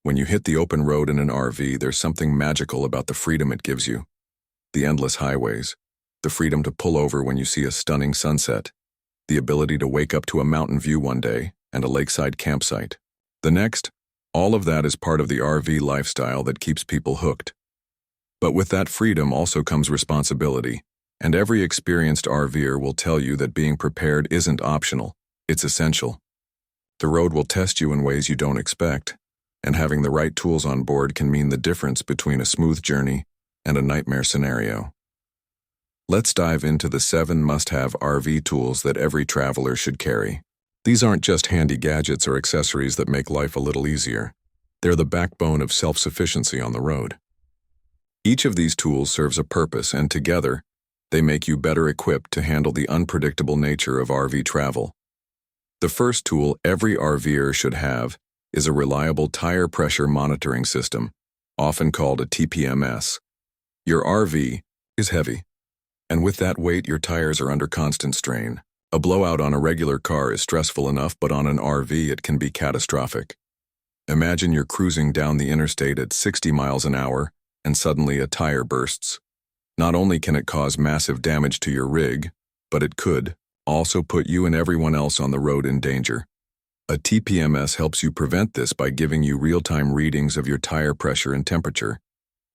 When you hit the open road in an RV, there's something magical about the freedom it gives you. The endless highways, the freedom to pull over when you see a stunning sunset, the ability to wake up to a mountain view one day and a lakeside campsite the next. All of that is part of the RV lifestyle that keeps people hooked. But with that freedom also comes responsibility, and every experienced RVer will tell you that being prepared isn't optional, it's essential. The road will test you in ways you don't expect, and having the right tools on board can mean the difference between a smooth journey and a nightmare scenario. Let's dive into the 7 must-have RV tools that every traveler should carry. These aren't just handy gadgets or accessories that make life a little easier. They're the backbone of self-sufficiency on the road. Each of these tools serves a purpose, and together, they make you better equipped to handle the unpredictable nature of RV travel. The first tool every RVer should have is a reliable tire pressure monitoring system, often called a TPMS. Your RV is heavy, and with that weight, your tires are under constant strain. A blowout on a regular car is stressful enough, but on an RV it can be catastrophic. Imagine you're cruising down the interstate at 60 miles an hour, and suddenly a tire bursts. Not only can it cause massive damage to your rig, but it could also put you and everyone else on the road in danger. A TPMS helps you prevent this by giving you real-time readings of your tire pressure and temperature.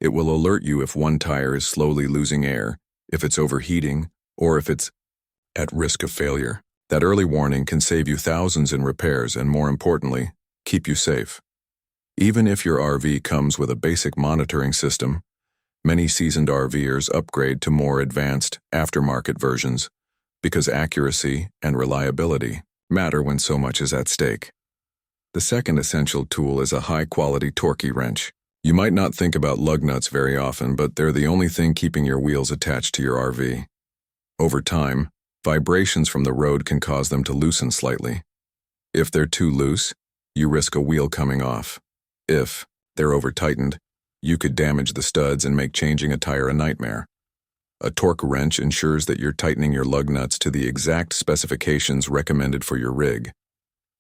It will alert you if one tire is slowly losing air, if it's overheating, or if it's at risk of failure. That early warning can save you thousands in repairs and, more importantly, keep you safe. Even if your RV comes with a basic monitoring system, many seasoned RVers upgrade to more advanced, aftermarket versions because accuracy and reliability matter when so much is at stake. The second essential tool is a high-quality torquey wrench. You might not think about lug nuts very often, but they're the only thing keeping your wheels attached to your RV. Over time, vibrations from the road can cause them to loosen slightly. If they're too loose, you risk a wheel coming off. If they're over-tightened, you could damage the studs and make changing a tire a nightmare. A torque wrench ensures that you're tightening your lug nuts to the exact specifications recommended for your rig.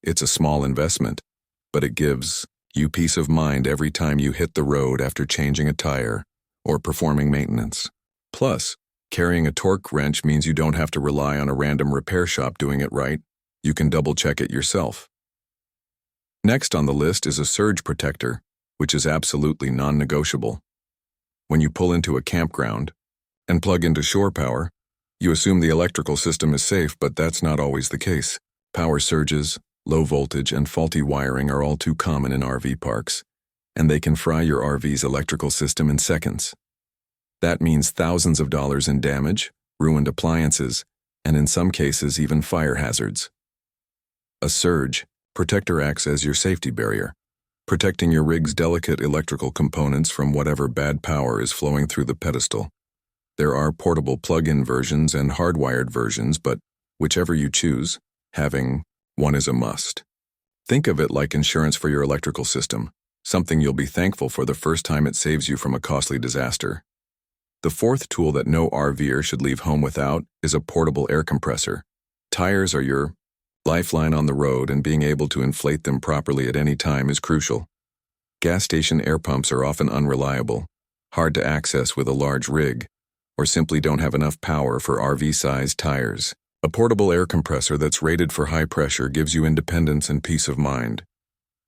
It's a small investment, but it gives you peace of mind every time you hit the road after changing a tire or performing maintenance. Plus, carrying a torque wrench means you don't have to rely on a random repair shop doing it right. You can double-check it yourself. Next on the list is a surge protector, which is absolutely non-negotiable. When you pull into a campground and plug into shore power, you assume the electrical system is safe, but that's not always the case. Power surges, low voltage, and faulty wiring are all too common in RV parks, and they can fry your RV's electrical system in seconds. That means thousands of dollars in damage, ruined appliances, and in some cases even fire hazards. A surge protector acts as your safety barrier, protecting your rig's delicate electrical components from whatever bad power is flowing through the pedestal. There are portable plug-in versions and hardwired versions, but whichever you choose, having one is a must. Think of it like insurance for your electrical system, something you'll be thankful for the first time it saves you from a costly disaster. The fourth tool that no RVer should leave home without is a portable air compressor. Tires are your lifeline on the road, and being able to inflate them properly at any time is crucial. Gas station air pumps are often unreliable, hard to access with a large rig, or simply don't have enough power for RV-sized tires. A portable air compressor that's rated for high pressure gives you independence and peace of mind.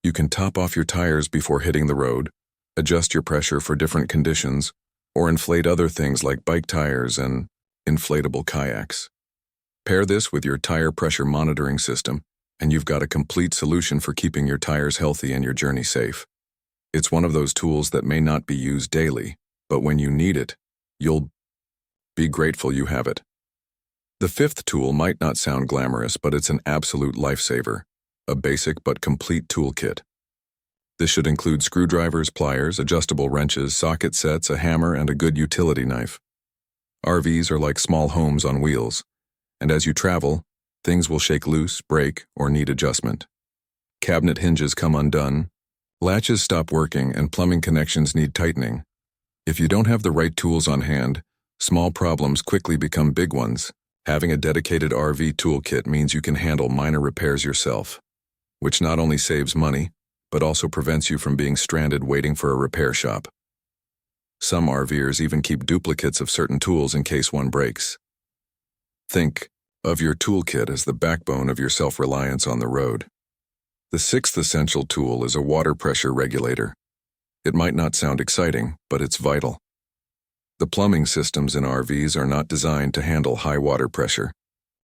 You can top off your tires before hitting the road, adjust your pressure for different conditions, or inflate other things like bike tires and inflatable kayaks. Pair this with your tire pressure monitoring system, and you've got a complete solution for keeping your tires healthy and your journey safe. It's one of those tools that may not be used daily, but when you need it, you'll be grateful you have it. The fifth tool might not sound glamorous, but it's an absolute lifesaver, a basic but complete toolkit. This should include screwdrivers, pliers, adjustable wrenches, socket sets, a hammer, and a good utility knife. RVs are like small homes on wheels, and as you travel, things will shake loose, break, or need adjustment. Cabinet hinges come undone, latches stop working, and plumbing connections need tightening. If you don't have the right tools on hand, small problems quickly become big ones. Having a dedicated RV toolkit means you can handle minor repairs yourself, which not only saves money, but also prevents you from being stranded waiting for a repair shop. Some RVers even keep duplicates of certain tools in case one breaks. Think of your toolkit as the backbone of your self-reliance on the road. The sixth essential tool is a water pressure regulator. It might not sound exciting, but it's vital. The plumbing systems in RVs are not designed to handle high water pressure,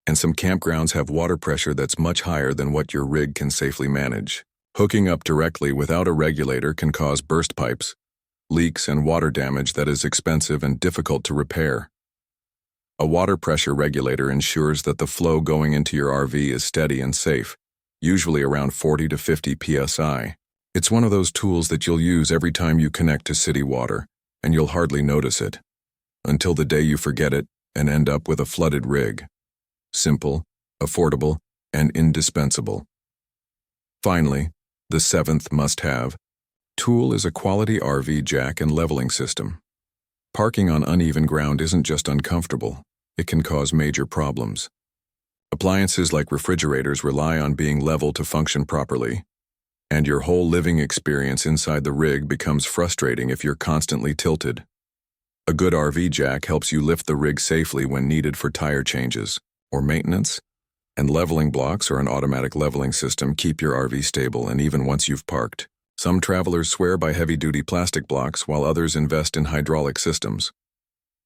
and some campgrounds have water pressure that's much higher than what your rig can safely manage. Hooking up directly without a regulator can cause burst pipes, leaks, and water damage that is expensive and difficult to repair. A water pressure regulator ensures that the flow going into your RV is steady and safe, usually around 40 to 50 psi. It's one of those tools that you'll use every time you connect to city water, and you'll hardly notice it, until the day you forget it and end up with a flooded rig. Simple, affordable, and indispensable. Finally, the seventh must-have tool is a quality RV jack and leveling system. Parking on uneven ground isn't just uncomfortable, it can cause major problems. Appliances like refrigerators rely on being level to function properly, and your whole living experience inside the rig becomes frustrating if you're constantly tilted. A good RV jack helps you lift the rig safely when needed for tire changes or maintenance, and leveling blocks or an automatic leveling system keep your RV stable and even once you've parked. Some travelers swear by heavy-duty plastic blocks while others invest in hydraulic systems.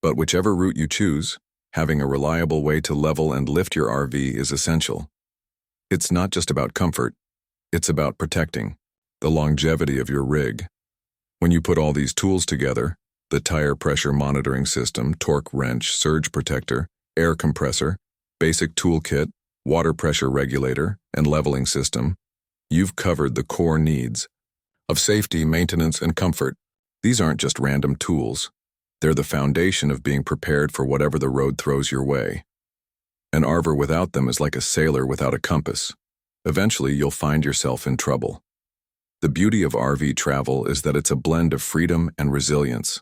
But whichever route you choose, having a reliable way to level and lift your RV is essential. It's not just about comfort, it's about protecting the longevity of your rig. When you put all these tools together, the tire pressure monitoring system, torque wrench, surge protector, air compressor, basic toolkit, water pressure regulator, and leveling system, you've covered the core needs of safety, maintenance, and comfort. These aren't just random tools. They're the foundation of being prepared for whatever the road throws your way. An RVer without them is like a sailor without a compass. Eventually, you'll find yourself in trouble. The beauty of RV travel is that it's a blend of freedom and resilience.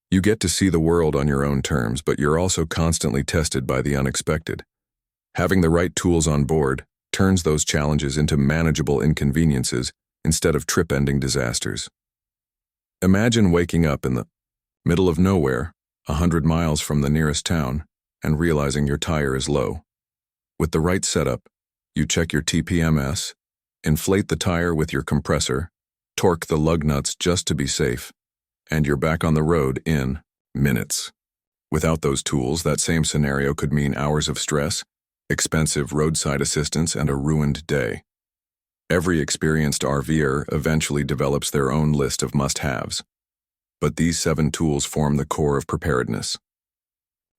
You get to see the world on your own terms, but you're also constantly tested by the unexpected. Having the right tools on board turns those challenges into manageable inconveniences instead of trip-ending disasters. Imagine waking up in the middle of nowhere, 100 miles from the nearest town, and realizing your tire is low. With the right setup, you check your TPMS, inflate the tire with your compressor, torque the lug nuts just to be safe, and you're back on the road in minutes. Without those tools, that same scenario could mean hours of stress, expensive roadside assistance, and a ruined day. Every experienced RVer eventually develops their own list of must-haves. But these 7 tools form the core of preparedness.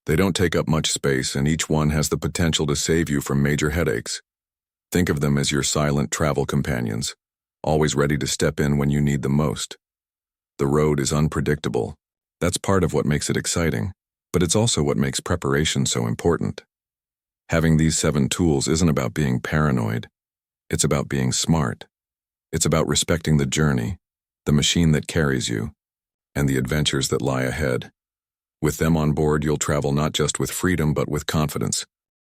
They don't take up much space, and each one has the potential to save you from major headaches. Think of them as your silent travel companions, always ready to step in when you need them most. The road is unpredictable. That's part of what makes it exciting, but it's also what makes preparation so important. Having these 7 tools isn't about being paranoid. It's about being smart. It's about respecting the journey, the machine that carries you, and the adventures that lie ahead. With them on board, you'll travel not just with freedom but with confidence,